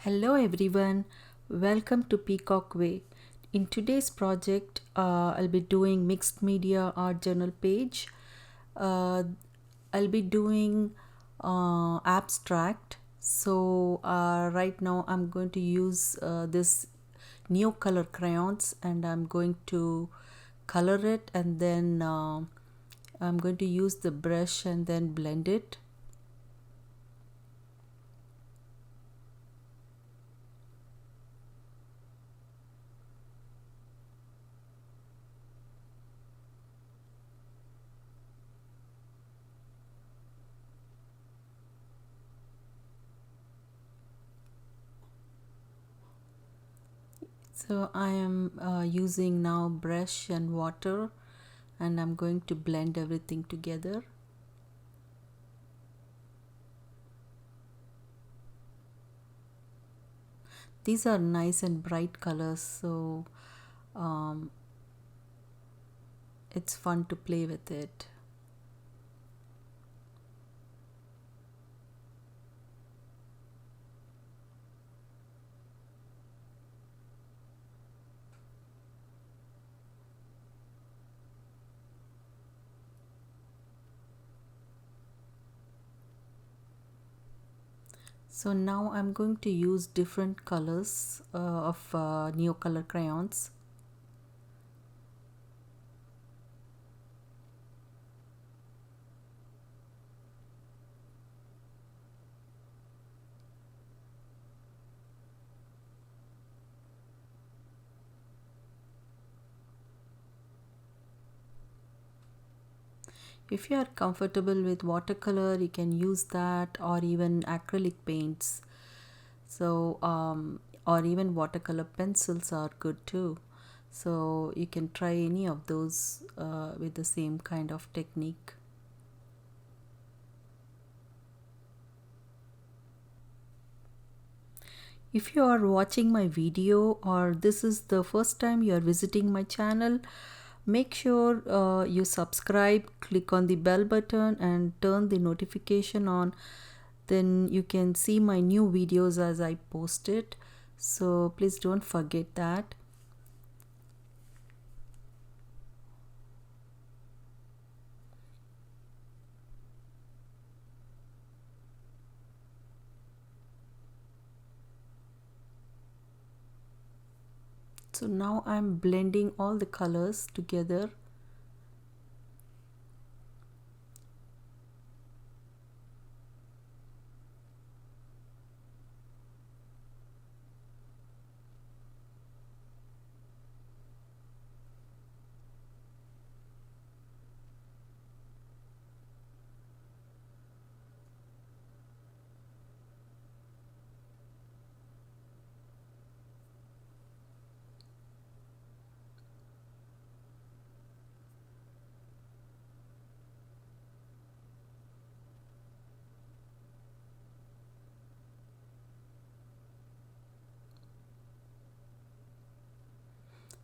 Hello everyone, welcome to Peacock Way. In today's project, I'll be doing mixed media art journal page. Uh, I'll be doing abstract. Right now I'm going to use this Neocolor crayons and I'm going to color it, and then I'm going to use the brush and then blend it. So I am using now brush and water, and I'm going to blend everything together. These are nice and bright colors, so um, it's fun to play with it. So now I'm going to use different colors of Neocolor crayons. If you are comfortable with watercolor, you can use that, or even acrylic paints. Or even watercolor pencils are good too. So you can try any of those with the same kind of technique. If you are watching my video or this is the first time you are visiting my channel, make sure you subscribe, click on the bell button and turn the notification on. Then you can see my new videos as I post it. So please don't forget that. So now I'm blending all the colors together.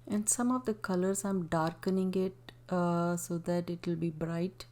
And some of the colors I'm darkening it so that it will be bright.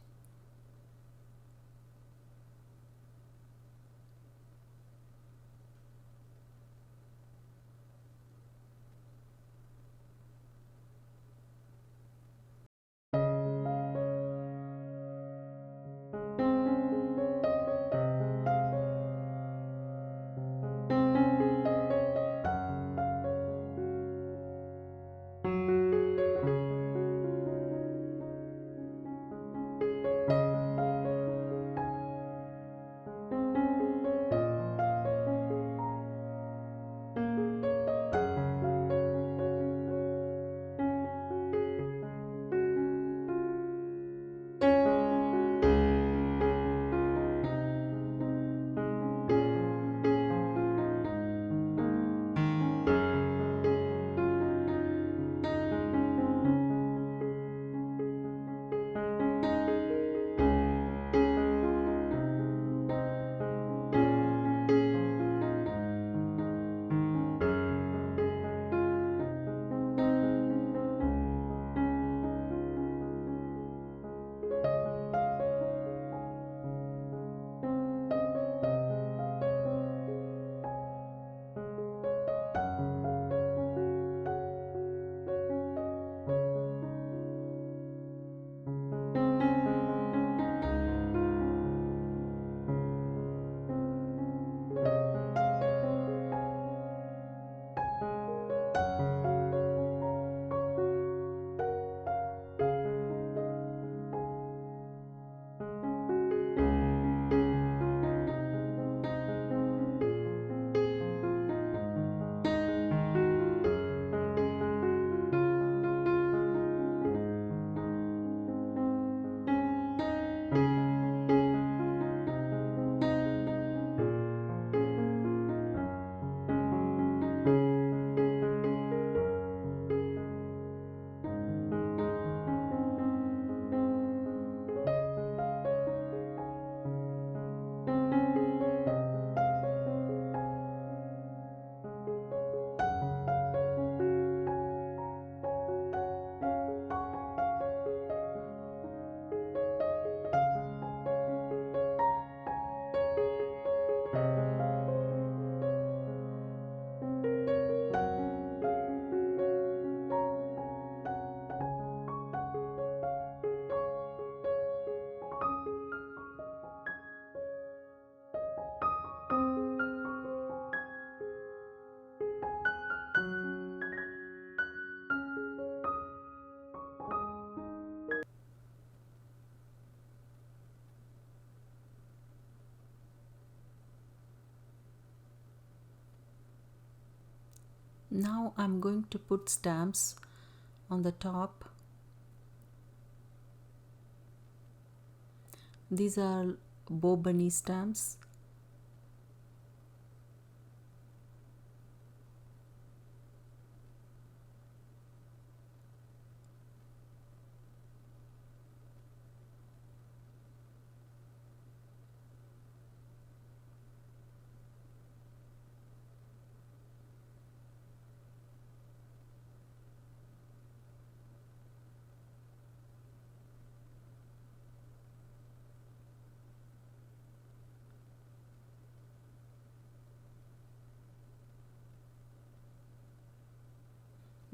Now I'm going to put stamps on the top. These are Bo Bunny stamps.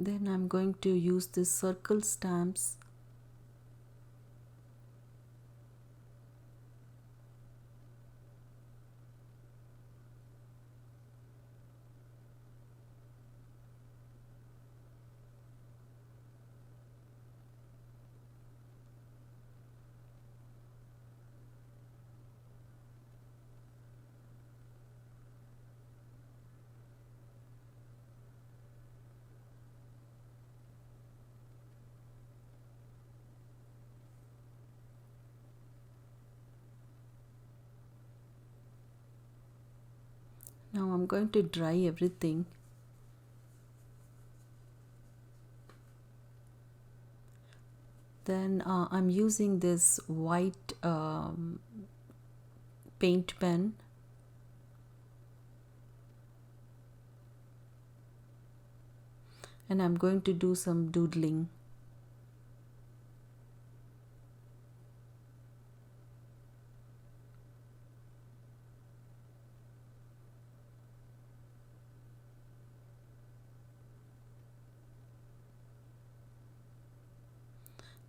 Then I'm going to use this circle stamps. Now I'm going to dry everything. Then I'm using this white paint pen. And I'm going to do some doodling.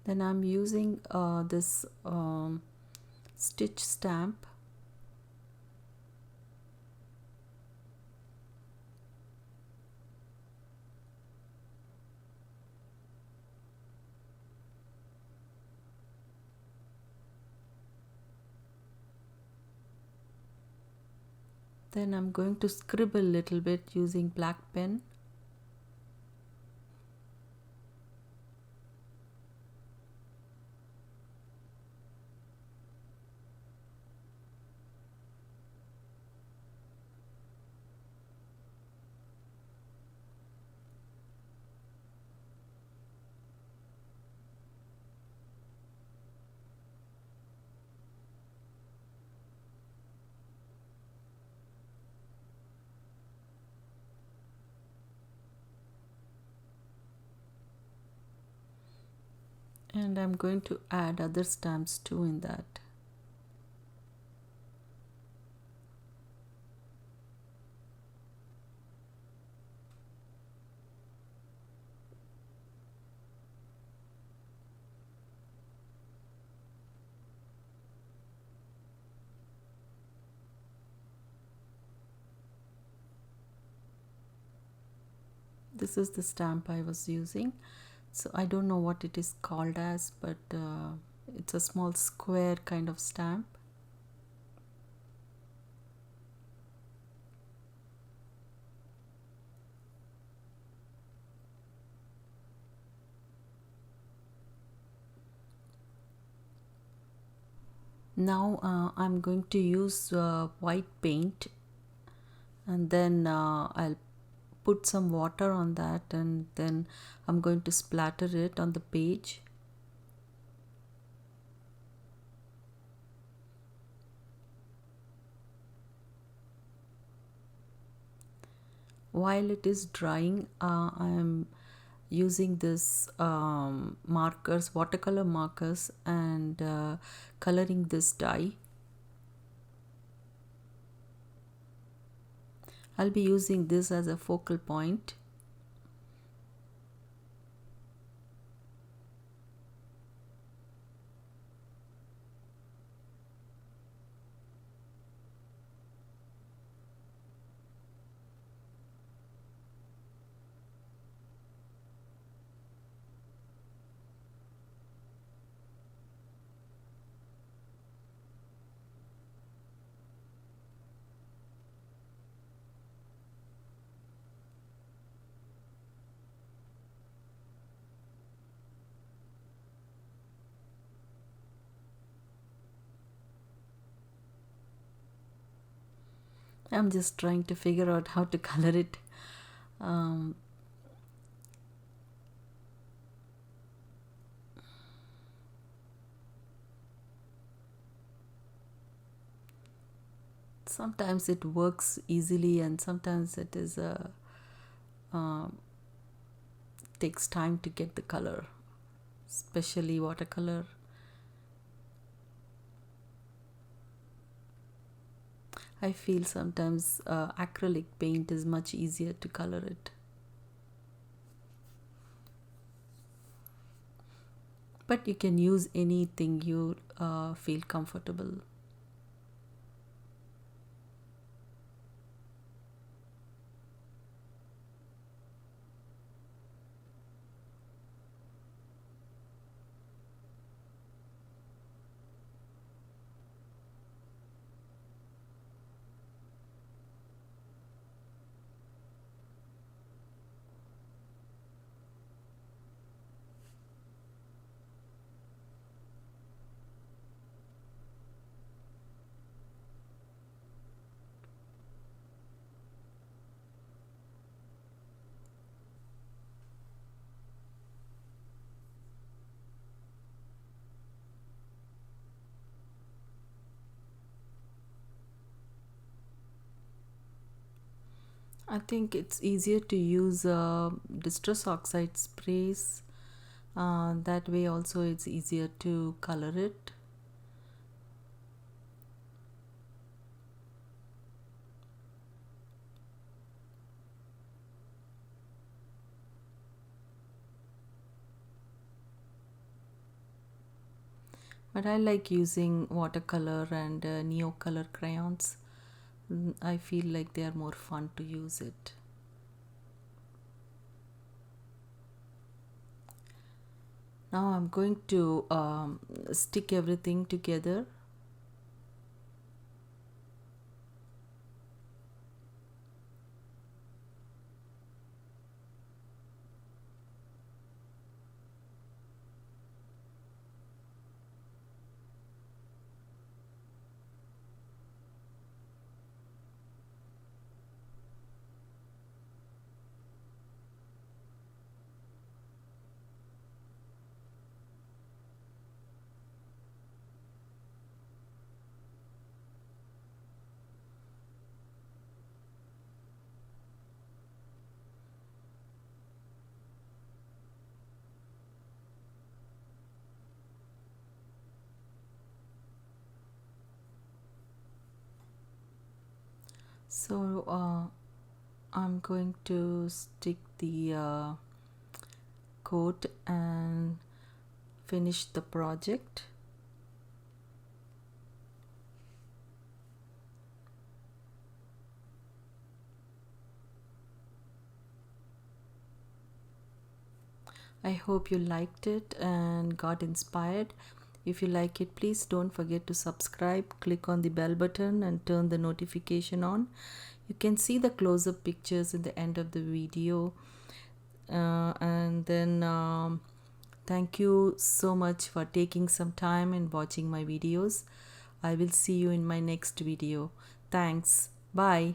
Then I'm using this stitch stamp. Then I'm going to scribble a little bit using black pen. And I'm going to add other stamps too in that. This is the stamp I was using. So I don't know what it is called as, but it's a small square kind of stamp. Now I'm going to use white paint, and then I'll put some water on that, and then I'm going to splatter it on the page. While it is drying, I am using this markers, watercolor markers, and coloring this dye. I'll be using this as a focal point. I'm just trying to figure out how to color it. Um, Sometimes it works easily, and sometimes it is um takes time to get the color, especially watercolor. I feel sometimes acrylic paint is much easier to color it. But you can use anything you feel comfortable. I think it's easier to use distress oxide sprays. That way also it's easier to color it. But I like using watercolor and neocolor crayons. I feel like they are more fun to use it. Now I'm going to stick everything together. So I'm going to stick the coat and finish the project. I hope you liked it and got inspired. If you like it, please don't forget to subscribe, click on the bell button and turn the notification on. You can see the close-up pictures in the end of the video. And then thank you so much for taking some time and watching my videos. I will see you in my next video. Thanks. Bye.